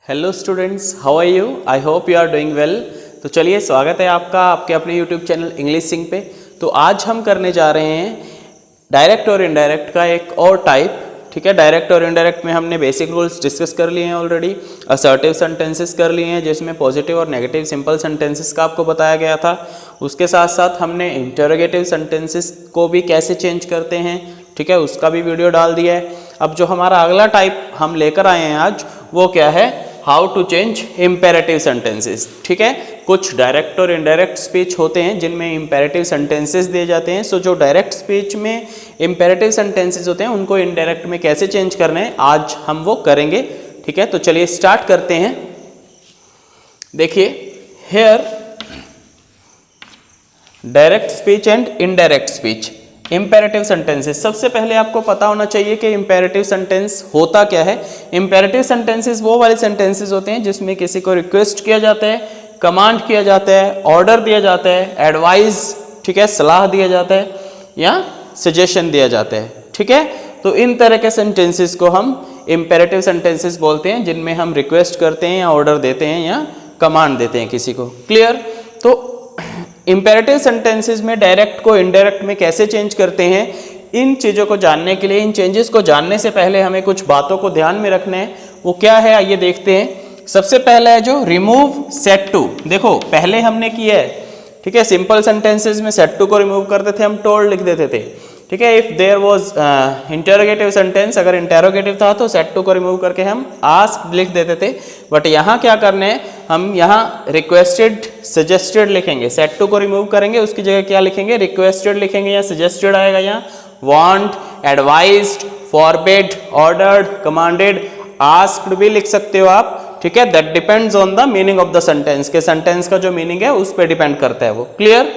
Hello students, how are you? I hope you are doing well. तो चलिए, स्वागत है आपका आपके अपने यूट्यूब चैनल इंग्लिश सिंह पे। तो आज हम करने जा रहे हैं डायरेक्ट और इनडायरेक्ट का एक और टाइप। ठीक है, डायरेक्ट और इनडायरेक्ट में हमने बेसिक रूल्स डिस्कस कर लिए हैं ऑलरेडी। असर्टिव सेंटेंसेस कर लिए हैं जिसमें पॉजिटिव और नेगेटिव सिंपल सेंटेंसेस का आपको बताया गया था। उसके साथ साथ हमने इंटरोगेटिव सेंटेंसेस को भी कैसे चेंज करते हैं, ठीक है, उसका भी वीडियो डाल दिया है। अब जो हमारा अगला टाइप हम लेकर आए हैं आज, वो क्या है? How to change imperative sentences. ठीक है, कुछ डायरेक्ट और इनडायरेक्ट स्पीच होते हैं जिनमें इम्पेरेटिव सेंटेंसेस दिए जाते हैं। सो जो डायरेक्ट स्पीच में इम्पेरेटिव सेंटेंसेस होते हैं उनको इनडायरेक्ट में कैसे चेंज करना है, आज हम वो करेंगे। ठीक है, तो चलिए स्टार्ट करते हैं। देखिए, here direct speech and indirect speech, imperative sentences. सबसे पहले आपको पता होना चाहिए कि इंपेरेटिव सेंटेंस होता क्या है। इंपेरेटिव सेंटेंसेस वो वाले सेंटेंसेस होते हैं जिसमें किसी को रिक्वेस्ट किया जाता है, कमांड किया जाता है, ऑर्डर दिया जाता है, एडवाइस, ठीक है, सलाह दिया जाता है या सजेशन दिया जाता है। ठीक है, तो इन तरह के सेंटेंसेस को हम इंपेरेटिव सेंटेंसेस बोलते हैं, जिनमें हम रिक्वेस्ट करते हैं या ऑर्डर देते हैं या कमांड देते हैं किसी को। क्लियर? तो इंपेरेटिव सेंटेंसेस में डायरेक्ट को इनडायरेक्ट में कैसे चेंज करते हैं, इन चीज़ों को जानने के लिए, इन चेंजेस को जानने से पहले हमें कुछ बातों को ध्यान में रखना है। वो क्या है, आइए देखते हैं। सबसे पहला है जो रिमूव सेट टू। देखो, पहले हमने किया है, ठीक है, सिंपल सेंटेंसेस में सेट टू को रिमूव करते थे, हम टोल्ड लिख देते थे। ठीक है, if there was interrogative sentence, अगर इंटरोगेटिव था तो सेट टू को रिमूव करके हम आस्क्ड लिख देते थे। बट यहाँ क्या करना है, हम यहाँ रिक्वेस्टेड सजेस्टेड लिखेंगे। सेट टू को रिमूव करेंगे, उसकी जगह क्या लिखेंगे? रिक्वेस्टेड लिखेंगे या सजेस्टेड आएगा यहाँ। Want, advised, forbid, ordered, commanded, asked भी लिख सकते हो आप। ठीक है, that depends on the meaning of the sentence, के सेंटेंस का जो मीनिंग है उस पर डिपेंड करता है वो। क्लियर?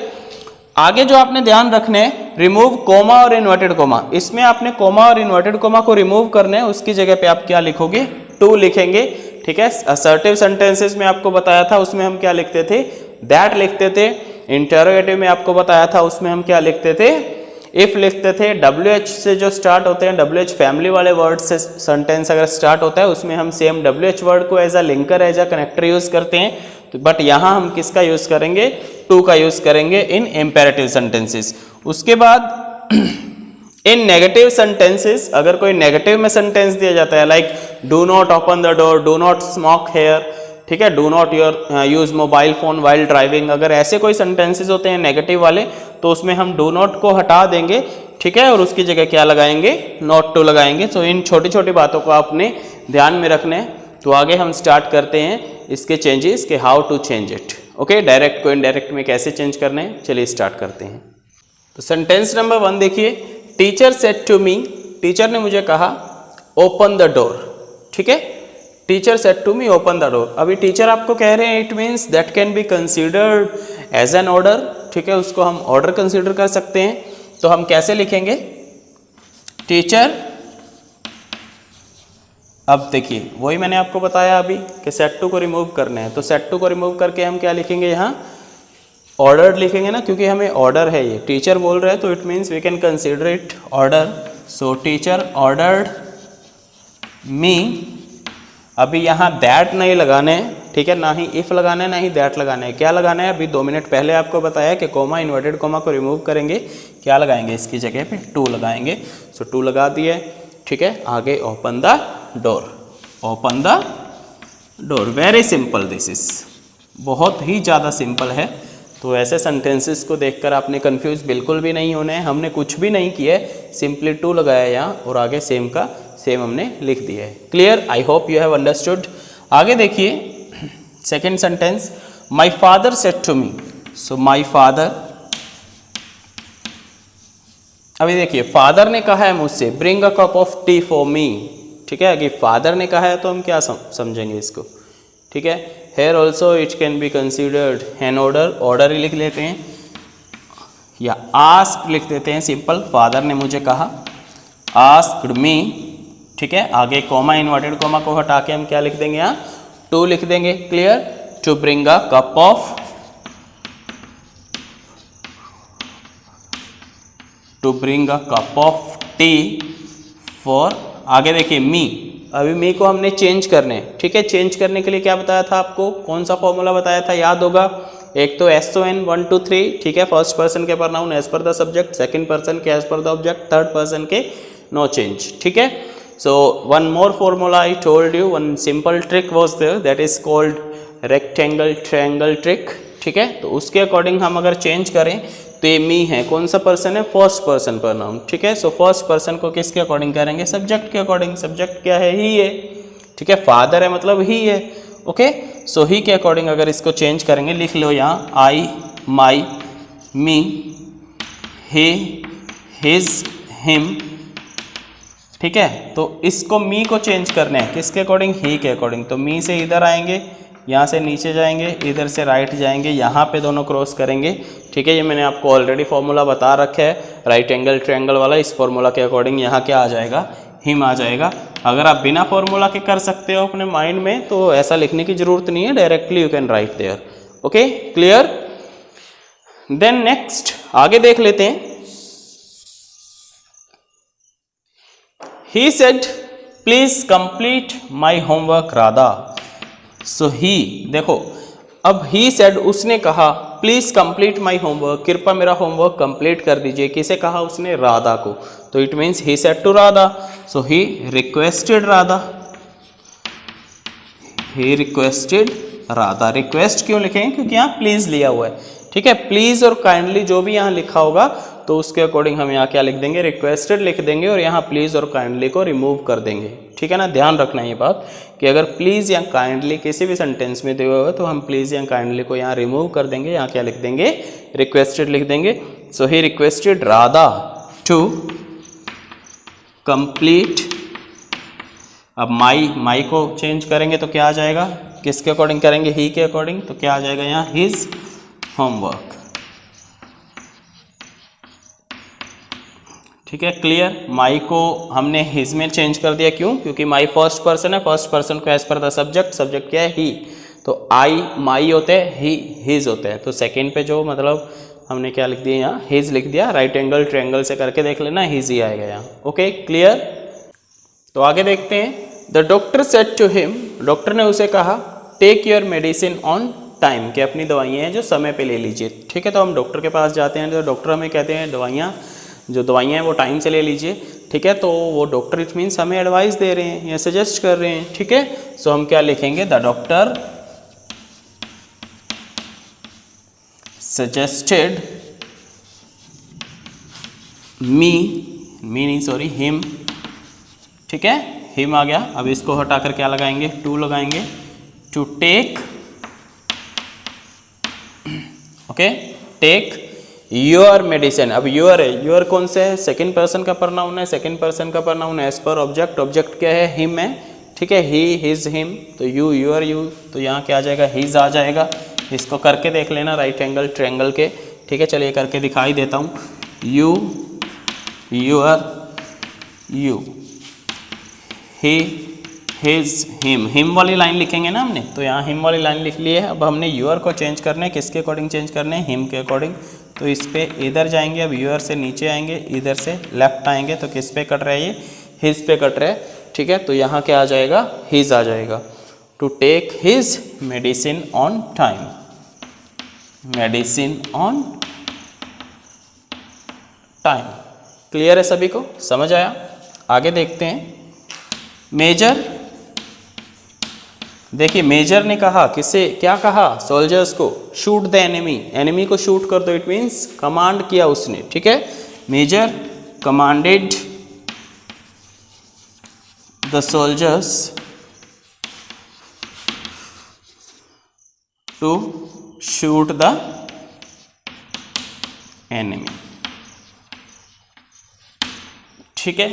आगे जो आपने ध्यान रखना है, रिमूव कोमा और इन्वर्टेड कोमा। इसमें आपने कोमा और इन्वर्टेड कोमा को रिमूव करना है, उसकी जगह पे आप क्या लिखोगे? टू लिखेंगे। ठीक है, असर्टिव सेंटेंसेस में आपको बताया था, उसमें हम क्या लिखते थे? दैट लिखते थे। इंटरोगेटिव में आपको बताया था, उसमें हम क्या लिखते थे? इफ लिखते थे। WH से जो स्टार्ट होते हैं, WH फैमिली वाले वर्ड से सेंटेंस अगर स्टार्ट होता है, उसमें हम सेम WH वर्ड को as a linker, as a connector use करते हैं। तो बट यहाँ हम किसका यूज करेंगे? टू का यूज करेंगे इन इंपेरेटिव सेंटेंसेस। उसके बाद इन नेगेटिव सेंटेंसेस, अगर कोई नेगेटिव में सेंटेंस दिया जाता है, like do not open the door, do not smoke here, ठीक है, do not use mobile phone while driving, अगर ऐसे कोई सेंटेंसेस होते हैं नेगेटिव वाले, तो उसमें हम डू नॉट को हटा देंगे। ठीक है, और उसकी जगह क्या लगाएंगे? नॉट टू लगाएंगे। तो इन छोटी छोटी बातों को आपने ध्यान में रखना है। तो आगे हम स्टार्ट करते हैं इसके चेंजेस के, how to change it. Okay, direct को इनडायरेक्ट में कैसे चेंज करना है, चलिए स्टार्ट करते हैं। तो सेंटेंस नंबर 1 देखिए, teacher said to me, teacher ने मुझे कहा ओपन द डोर। ठीक है, teacher said to me open the door. अभी टीचर आपको कह रहे हैं, it means that can be considered as an order. ठीक है, उसको हम ऑर्डर कंसीडर कर सकते हैं। तो हम कैसे लिखेंगे? टीचर, अब देखिए वही मैंने आपको बताया अभी कि सेट टू को रिमूव करना है, तो सेट टू को रिमूव करके हम क्या लिखेंगे? यहाँ ऑर्डर लिखेंगे ना, क्योंकि हमें ऑर्डर है, ये टीचर बोल रहे हैं, तो it means we can consider it order. So teacher ordered me. अभी यहाँ दैट नहीं लगाना है, ठीक है, ना ही इफ लगाना है, ना ही दैट लगाना है। क्या लगाना है? अभी 2 मिनट पहले आपको बताया कि कोमा, इन्वर्टेड कोमा को रिमूव करेंगे, क्या लगाएंगे? इसकी जगह पे टू लगाएंगे। सो टू लगा दिए। ठीक है, आगे open the door, open the door. Very simple, this is बहुत ही ज़्यादा सिंपल है। तो ऐसे सेंटेंसेस को देखकर आपने कंफ्यूज बिल्कुल भी नहीं होना है। हमने कुछ भी नहीं किया है, सिंपली टू लगाया यहाँ और आगे सेम का सेम हमने लिख दिया है। Clear? I hope you have understood. आगे देखिए, second sentence, my father said to me. So my father, अभी देखिए फादर ने कहा है मुझसे bring a cup of tea for me. ठीक है, अगर फादर ने कहा है तो हम क्या समझेंगे इसको? ठीक है, here also it can be considered an order, order ही लिख लेते हैं या आस्क लिख देते हैं सिंपल। फादर ने मुझे कहा, आस्क्ड मी। ठीक है, आगे कोमा, इन्वर्टेड कोमा को हटा के हम क्या लिख देंगे? यहाँ टू लिख देंगे। Clear? To bring a cup of, to bring a cup of tea for, आगे देखिए मी, अभी मी को हमने चेंज करने हैं, ठीक है। चेंज करने के लिए क्या बताया था आपको, कौन सा फॉर्मूला बताया था, याद होगा। एक तो SON 1 2 3, ठीक है, फर्स्ट पर्सन के प्रोनाउन एज पर द सब्जेक्ट, सेकंड पर्सन के एज पर द ऑब्जेक्ट, थर्ड पर्सन के नो चेंज, ठीक है। So one more formula I told you, one simple trick was there, that is called rectangle triangle trick, ठीक है। तो उसके अकॉर्डिंग हम अगर चेंज करें तो ये मी है, कौन सा पर्सन है, फर्स्ट पर्सन प्रोनाउन, ठीक है। सो फर्स्ट पर्सन को किसके अकॉर्डिंग करेंगे, सब्जेक्ट के अकॉर्डिंग। सब्जेक्ट क्या है, ही है, ठीक है। फादर है मतलब ही है, ओके। सो ही के अकॉर्डिंग अगर इसको चेंज करेंगे, लिख लो यहाँ आई, माई, मी, हे, हिज, हिम, ठीक है। तो इसको मी को चेंज करना है किसके अकॉर्डिंग, ही के अकॉर्डिंग। तो मी से इधर आएंगे, यहाँ से नीचे जाएंगे, इधर से राइट जाएंगे, यहाँ पे दोनों क्रॉस करेंगे, ठीक है। ये मैंने आपको ऑलरेडी फॉर्मूला बता रखा है राइट एंगल ट्रायंगल वाला। इस फॉर्मूला के अकॉर्डिंग यहाँ क्या आ जाएगा, हिम आ जाएगा। अगर आप बिना फॉर्मूला के कर सकते हो अपने माइंड में तो ऐसा लिखने की जरूरत नहीं है, directly you can write there, okay, clear. Then next आगे देख लेते हैं। He said please complete my homework Radha. So he, देखो अब ही सेड, उसने कहा, प्लीज कंप्लीट माई होमवर्क, कृपया मेरा होमवर्क कंप्लीट कर दीजिए। किसे कहा उसने, राधा को। तो it means he said to Radha. So he requested Radha, he requested Radha. Request क्यों लिखेंगे, क्योंकि यहाँ प्लीज लिया हुआ है, ठीक है। प्लीज और काइंडली जो भी यहाँ लिखा होगा तो उसके अकॉर्डिंग हम यहाँ क्या लिख देंगे, रिक्वेस्टेड लिख देंगे, और यहाँ प्लीज और काइंडली को रिमूव कर देंगे, ठीक है ना। ध्यान रखना ये बात कि अगर प्लीज या काइंडली किसी भी सेंटेंस में दिया हुआ तो हम प्लीज या काइंडली को यहाँ रिमूव कर देंगे, यहाँ क्या लिख देंगे, रिक्वेस्टेड लिख देंगे। So he requested Radha to complete. अब माई को चेंज करेंगे तो क्या आ जाएगा, किसके अकॉर्डिंग करेंगे, ही के अकॉर्डिंग। तो क्या आ जाएगा यहाँ, हिज होमवर्क, ठीक है, क्लियर। माई को हमने हिज में चेंज कर दिया, क्यों, क्योंकि माई फर्स्ट पर्सन है, फर्स्ट पर्सन को एज पर द सब्जेक्ट, सब्जेक्ट क्या है, ही। तो आई माई होते हैं, ही हिज होते हैं। तो सेकंड पे जो मतलब हमने क्या लिख दिया यहाँ, हिज लिख दिया। राइट एंगल ट्रायंगल से करके देख लेना, हिज ही आएगा यहाँ, ओके, क्लियर। तो आगे देखते हैं। The doctor said to him, doctor ने उसे कहा, take your medicine on time, कि अपनी दवाइयाँ हैं जो समय पे ले लीजिए, ठीक है। तो हम डॉक्टर के पास जाते हैं तो डॉक्टर हमें कहते हैं दवाइयाँ हैं वो टाइम से ले लीजिए, ठीक है। तो वो डॉक्टर इट मीन्स हमें एडवाइस दे रहे हैं या सजेस्ट कर रहे हैं, ठीक है। सो हम क्या लिखेंगे, द डॉक्टर सजेस्टेड हिम, ठीक है, हिम आ गया। अब इसको हटाकर क्या लगाएंगे, टू लगाएंगे, to take, okay, take your medicine. अब योर है, योर कौन से है, सेकंड पर्सन का प्रोनाउन है, सेकंड पर्सन का pronoun as per object, object क्या है, हिम है, ठीक है, ही हिज हिम। तो यू योर यू, तो यहाँ क्या आ जाएगा, हिज आ जाएगा। इसको करके देख लेना राइट एंगल ट्रायंगल के, ठीक है। चलिए करके दिखाई देता हूँ, you your you, he his him, him वाली लाइन लिखेंगे ना हमने, तो यहाँ हिम वाली लाइन लिख ली है। अब हमने योर को चेंज करना है, किसके अकॉर्डिंग चेंज करना है, हिम के अकॉर्डिंग। तो इस पे इधर जाएंगे, अब योर से नीचे आएंगे, इधर से लेफ्ट आएंगे, तो किस पे कट रहा है, ये हिज पे कट रहा है, ठीक है। तो यहाँ क्या आ जाएगा, हिज आ जाएगा। To take his medicine on time, medicine on time, clear है सभी को, समझ आया। आगे देखते हैं। मेजर, देखिए मेजर ने कहा, किसे क्या कहा, सोल्जर्स को, शूट द एनिमी, एनिमी को शूट कर दो, इट मीन्स कमांड किया उसने, ठीक है। Major commanded the soldiers to shoot the enemy, ठीक है,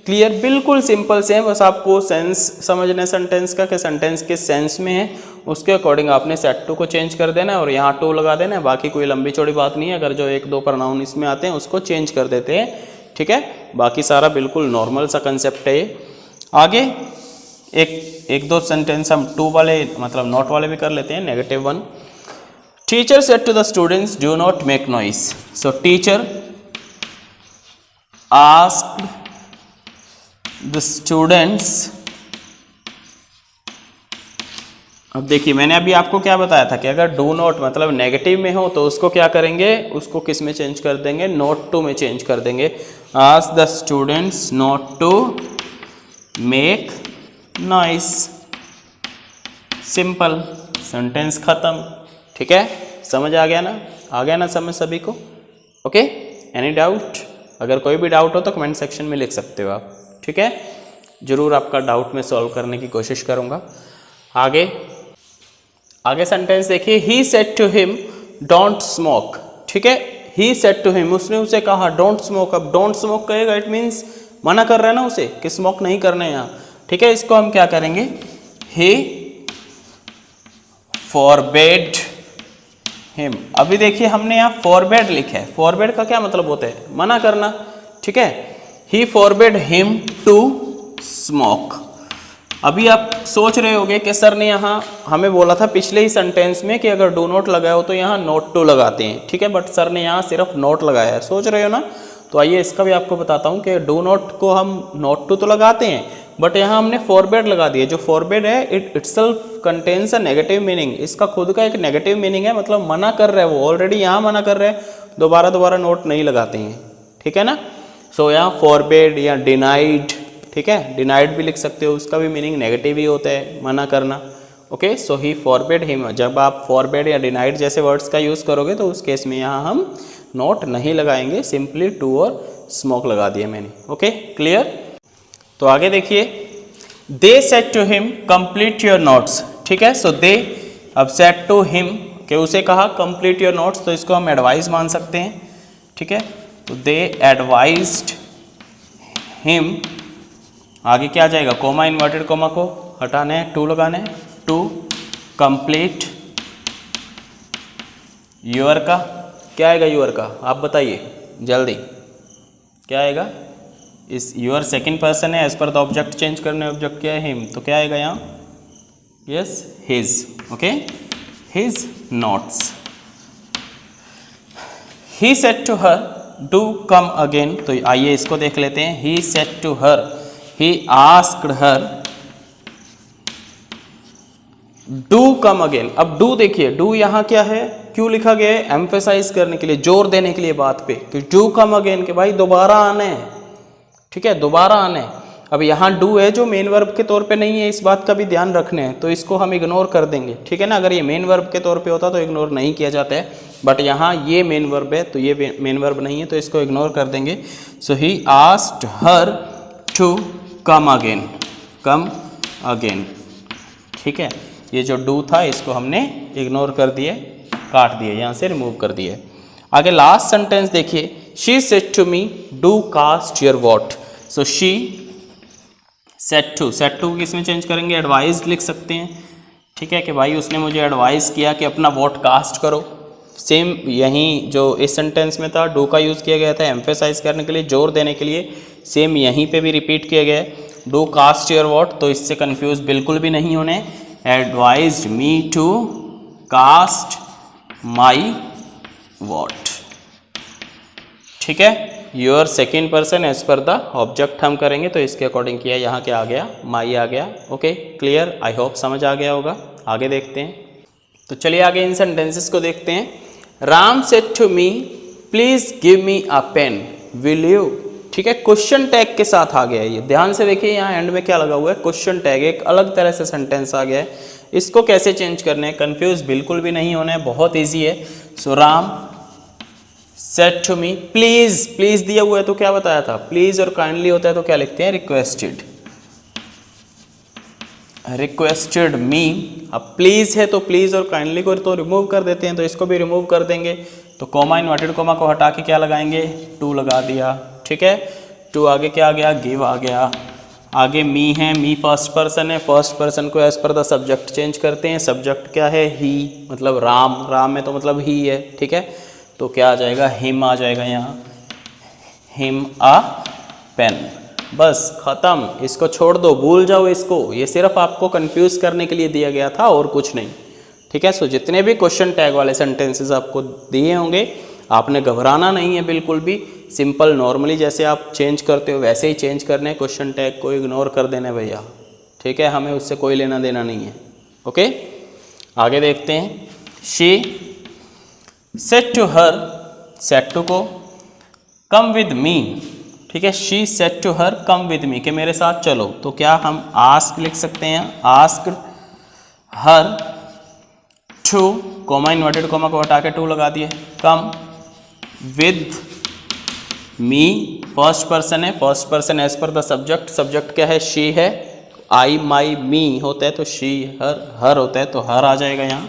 क्लियर, बिल्कुल सिंपल से है। बस आपको सेंस समझना सेंटेंस का, कि सेंटेंस किस सेंस में है, उसके अकॉर्डिंग आपने सेट टू को चेंज कर देना है और यहाँ टू लगा देना है। बाकी कोई लंबी चौड़ी बात नहीं है। अगर जो एक दो प्रोनाउन इसमें आते हैं उसको चेंज कर देते हैं, ठीक है। बाकी सारा बिल्कुल नॉर्मल सा कंसेप्ट है ये। आगे एक दो सेंटेंस हम टू वाले मतलब नॉट वाले भी कर लेते हैं। Negative one, teacher said to the students do not make noise. So teacher asked the students अब देखिए मैंने अभी आपको क्या बताया था कि अगर डू नॉट मतलब नेगेटिव में हो तो उसको क्या करेंगे, उसको किस में चेंज कर देंगे, नॉट टू में चेंज कर देंगे। Ask the students not to make noise, simple, sentence खत्म। ठीक है, समझ आ गया ना, आ गया ना समझ सभी को? Okay, any doubt? अगर कोई भी डाउट हो तो कमेंट सेक्शन में लिख सकते हो आप। ठीक है, जरूर आपका डाउट मैं सॉल्व करने की कोशिश करूंगा। आगे आगे सेंटेंस देखिए, he said to him don't smoke. ठीक है, ही सेड टू हिम, उसने उसे कहा डोंट स्मोक। अब डोंट स्मोक कहेगा, इट मीन्स मना कर रहा है ना उसे कि स्मोक नहीं करना है यहाँ। ठीक है, इसको हम क्या करेंगे, ही फॉरबेड हिम। अभी देखिए हमने यहाँ फॉरबेड लिखा है, फॉरबेड का क्या मतलब होता है, मना करना। ठीक है, ही फॉरबेड हिम टू स्मोक। अभी आप सोच रहे होंगे कि सर ने यहाँ हमें बोला था पिछले ही सेंटेंस में कि अगर डू नॉट लगाया हो तो यहाँ नॉट टू लगाते हैं। ठीक है, बट सर ने यहाँ सिर्फ नॉट लगाया है, सोच रहे हो ना? तो आइए इसका भी आपको बताता हूँ कि डू नॉट को हम नॉट टू तो लगाते हैं, बट यहाँ हमने फॉरबेड लगा दिया। जो फॉरबेड है it itself contains a negative meaning, इसका खुद का एक नेगेटिव मीनिंग है, मतलब मना कर रहा है वो, ऑलरेडी यहाँ मना कर रहा है, दोबारा नोट नहीं लगाते हैं। ठीक है ना, सो यहाँ फॉरबेड या डिनाइड। ठीक है, डिनाइड भी लिख सकते हो, उसका भी मीनिंग नेगेटिव ही होता है, मना करना। ओके, सो ही फॉरबेड हिम। जब आप फॉरबेड या डिनाइड जैसे वर्ड्स का यूज़ करोगे तो उस केस में यहाँ हम नोट नहीं लगाएंगे, सिंपली टू और स्मोक लगा दिया मैंने। Okay, clear? तो आगे देखिए, they said to him complete your notes. ठीक है, सो दे अब सेड टू हिम कि उसे कहा कंप्लीट योर नोट्स, तो इसको हम एडवाइस मान सकते हैं। ठीक है, तो दे एडवाइज्ड हिम, आगे क्या आ जाएगा, कोमा, इन्वर्टेड कोमा को हटाना है, टू लगाना है, टू कंप्लीट योर का क्या आएगा, योर का आप बताइए जल्दी क्या आएगा। इस योर सेकंड पर्सन है, एज पर द ऑब्जेक्ट चेंज करने, ऑब्जेक्ट क्या है, हिम, तो क्या आएगा यहाँ, yes his. Okay, his notes. He said to her do come again, तो आइए इसको देख लेते हैं। He said to her, he asked her do come again। अब do देखिए, do यहाँ क्या है, क्यों लिखा गया है, एम्फेसाइज करने के लिए, जोर देने के लिए बात पे कि do come again, के भाई दोबारा आने हैं। ठीक है, दोबारा आने हैं। अब यहाँ do है जो मेन वर्ब के तौर पे नहीं है, इस बात का भी ध्यान रखने हैं, तो इसको हम इग्नोर कर देंगे। ठीक है ना, अगर ये मेन वर्ब के तौर पे होता तो इग्नोर नहीं किया जाता है, बट यहाँ ये मेन वर्ब है तो ये मेन वर्ब नहीं है, तो इसको इग्नोर कर देंगे। So he asked her to come again, come again. ठीक है, ये जो डू था इसको हमने इग्नोर कर दिए, काट दिए, यहाँ से रिमूव कर दिए। आगे लास्ट सेंटेंस देखिए, she said to me do cast your vote. So she said to किस में चेंज करेंगे, एडवाइज लिख सकते हैं। ठीक है, कि भाई उसने मुझे एडवाइस किया कि अपना वोट कास्ट करो। सेम यहीं जो इस सेंटेंस में था, डू का यूज़ किया गया था एम्फेसाइज करने के लिए, जोर देने के लिए, सेम यहीं पे भी रिपीट किया गया है, डू कास्ट योर वोट। तो इससे कंफ्यूज बिल्कुल भी नहीं होने, advised me to cast my vote. ठीक है, योर सेकेंड पर्सन एज पर द ऑब्जेक्ट हम करेंगे, तो इसके अकॉर्डिंग किया, यहाँ क्या आ गया, माई आ गया। ओके, क्लियर, आई होप समझ आ गया होगा। आगे देखते हैं, तो चलिए आगे इन सेंटेंसेस को देखते हैं। Ram said to me please give me a pen, will you. ठीक है, क्वेश्चन टैग के साथ आ गया है ये, ध्यान से देखिए यहाँ एंड में क्या लगा हुआ है, क्वेश्चन टैग, एक अलग तरह से सेंटेंस आ गया है। इसको कैसे चेंज करना है, कंफ्यूज बिल्कुल भी नहीं होना है, बहुत ईजी है। So Ram said to me, please, please दिया हुआ है तो क्या बताया था, प्लीज और काइंडली होता है तो क्या लिखते हैं, रिक्वेस्टेड, रिक्वेस्टेड मी। अब प्लीज है तो प्लीज और काइंडली को तो रिमूव कर देते हैं, तो इसको भी रिमूव कर देंगे। तो कोमा, इन्वर्टेड कोमा को हटा के क्या लगाएंगे, टू लगा दिया। ठीक है, टू आगे क्या आ गया, गिव आ गया। आगे मी है, मी फर्स्ट पर्सन है, फर्स्ट पर्सन को एज पर द सब्जेक्ट चेंज करते हैं। सब्जेक्ट क्या है, ही, मतलब राम, राम में तो मतलब ही है। ठीक है, तो क्या आ जाएगा, हिम आ जाएगा यहाँ, हिम आ पेन। बस खत्म, इसको छोड़ दो, भूल जाओ इसको, ये सिर्फ आपको कंफ्यूज करने के लिए दिया गया था और कुछ नहीं। ठीक है, सो जितने भी क्वेश्चन टैग वाले सेंटेंसेस आपको दिए होंगे, आपने घबराना नहीं है बिल्कुल भी, सिंपल नॉर्मली जैसे आप चेंज करते हो वैसे ही चेंज करने हैं, क्वेश्चन टैग को इग्नोर कर देना भैया। ठीक है, हमें उससे कोई लेना देना नहीं है। ओके, आगे देखते हैं, she said to her, said to को, कम विद मी, ठीक है, she said to her come with me, कि मेरे साथ चलो, तो क्या हम आस्क लिख सकते हैं, ask her to, comma inverted comma को हटा के टू लगा दिए, come with me, first person है, फर्स्ट पर्सन एज पर द सब्जेक्ट, सब्जेक्ट क्या है, शी है, आई माई मी होता है तो शी हर होता है तो हर आ जाएगा यहाँ,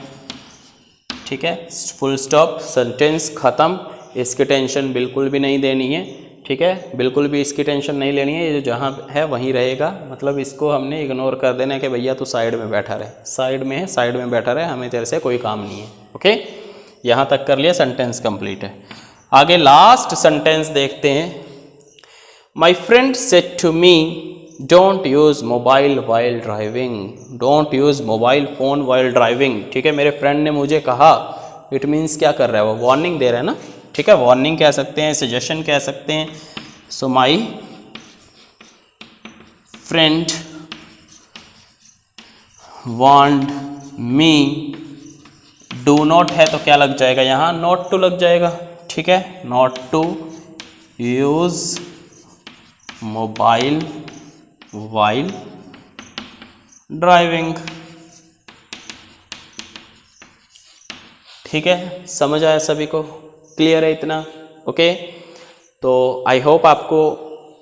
ठीक है, फुल स्टॉप, सेंटेंस खत्म। इसकी टेंशन बिल्कुल भी नहीं देनी है, ठीक है, बिल्कुल भी इसकी टेंशन नहीं लेनी है, ये जो जहाँ है वहीं रहेगा, मतलब इसको हमने इग्नोर कर देना है कि भैया तू साइड में बैठा रहे, साइड में है, साइड में बैठा रहे, हमें तेरे से कोई काम नहीं है। ओके, यहाँ तक कर लिया, सेंटेंस कंप्लीट है। आगे लास्ट सेंटेंस देखते हैं, my friend said to me don't use mobile while driving, don't use mobile phone while driving, ठीक है, मेरे फ्रेंड ने मुझे कहा, इट मीन्स क्या कर रहा है वो, वार्निंग दे रहा है ना, ठीक है, वार्निंग कह सकते हैं, सजेशन कह सकते हैं। So my friend warned me, do not है तो क्या लग जाएगा यहाँ, नॉट टू लग जाएगा, ठीक है, not to use mobile while driving, ठीक है, समझ आया सभी को, क्लियर है इतना? ओके, तो आई होप आपको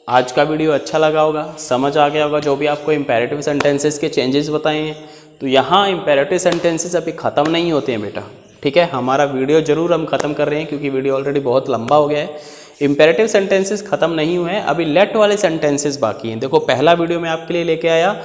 आज का वीडियो अच्छा लगा होगा, समझ आ गया होगा, जो भी आपको इम्पेरेटिव सेंटेंसेस के चेंजेस बताए हैं। तो यहाँ इम्पेरेटिव सेंटेंसेस अभी ख़त्म नहीं होते हैं बेटा, ठीक है, हमारा वीडियो ज़रूर हम ख़त्म कर रहे हैं क्योंकि वीडियो ऑलरेडी बहुत लंबा हो गया है। इम्पेरेटिव सेंटेंसेस ख़त्म नहीं हुए हैं, अभी लेट वाले सेंटेंसेस बाकी हैं। देखो पहला वीडियो मैं आपके लिए लेके आया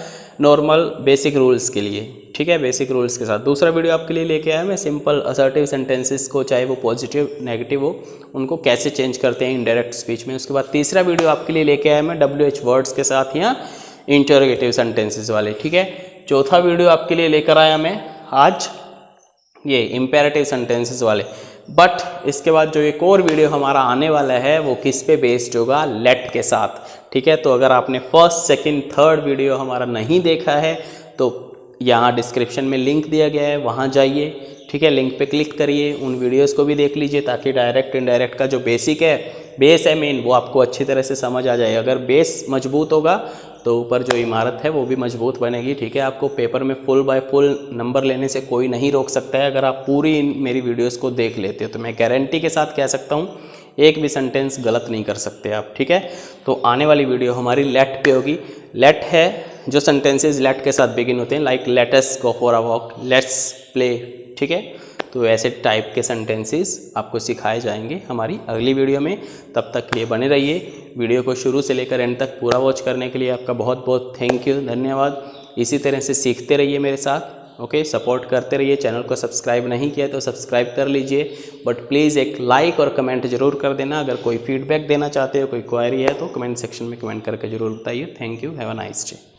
नॉर्मल बेसिक रूल्स के लिए, ठीक है, बेसिक रूल्स के साथ। दूसरा वीडियो आपके लिए लेके आया मैं सिंपल असर्टिव सेंटेंसेस को, चाहे वो पॉजिटिव नेगेटिव हो, उनको कैसे चेंज करते हैं इनडायरेक्ट स्पीच में। उसके बाद तीसरा वीडियो आपके लिए लेके आया मैं WH वर्ड्स के साथ या इंटरोगेटिव सेंटेंसेस वाले, ठीक है। चौथा वीडियो आपके लिए लेकर आया मैं आज ये इम्पेरेटिव सेंटेंसेस वाले। बट इसके बाद जो एक और वीडियो हमारा आने वाला है वो किस पे बेस्ड होगा, लेट के साथ, ठीक है। तो अगर आपने फर्स्ट सेकंड थर्ड वीडियो हमारा नहीं देखा है तो यहाँ डिस्क्रिप्शन में लिंक दिया गया है, वहाँ जाइए, ठीक है, लिंक पे क्लिक करिए, उन वीडियोस को भी देख लीजिए ताकि डायरेक्ट इनडायरेक्ट का जो बेसिक है, बेस है मेन, वो आपको अच्छी तरह से समझ आ जाए। अगर बेस मजबूत होगा तो ऊपर जो इमारत है वो भी मजबूत बनेगी, ठीक है। आपको पेपर में फुल बाय फुल नंबर लेने से कोई नहीं रोक सकता है अगर आप पूरी मेरी वीडियोस को देख लेते हो, तो मैं गारंटी के साथ कह सकता हूँ एक भी सेंटेंस गलत नहीं कर सकते आप, ठीक है। तो आने वाली वीडियो हमारी लेट पे होगी। लेट है जो सेंटेंसेस लेट के साथ बिगिन होते हैं, like let us go for a walk, let's play, ठीक है। तो ऐसे टाइप के सेंटेंसेस आपको सिखाए जाएंगे हमारी अगली वीडियो में। तब तक के लिए बने रहिए। वीडियो को शुरू से लेकर एंड तक पूरा वॉच करने के लिए आपका बहुत बहुत थैंक यू, धन्यवाद। इसी तरह से सीखते रहिए मेरे साथ, ओके, सपोर्ट करते रहिए। चैनल को सब्सक्राइब नहीं किया तो सब्सक्राइब कर लीजिए, बट प्लीज़ एक लाइक और कमेंट जरूर कर देना। अगर कोई फीडबैक देना चाहते हो, कोई क्वेरी है तो कमेंट सेक्शन में कमेंट करके जरूर बताइए। Thank you, have a nice day.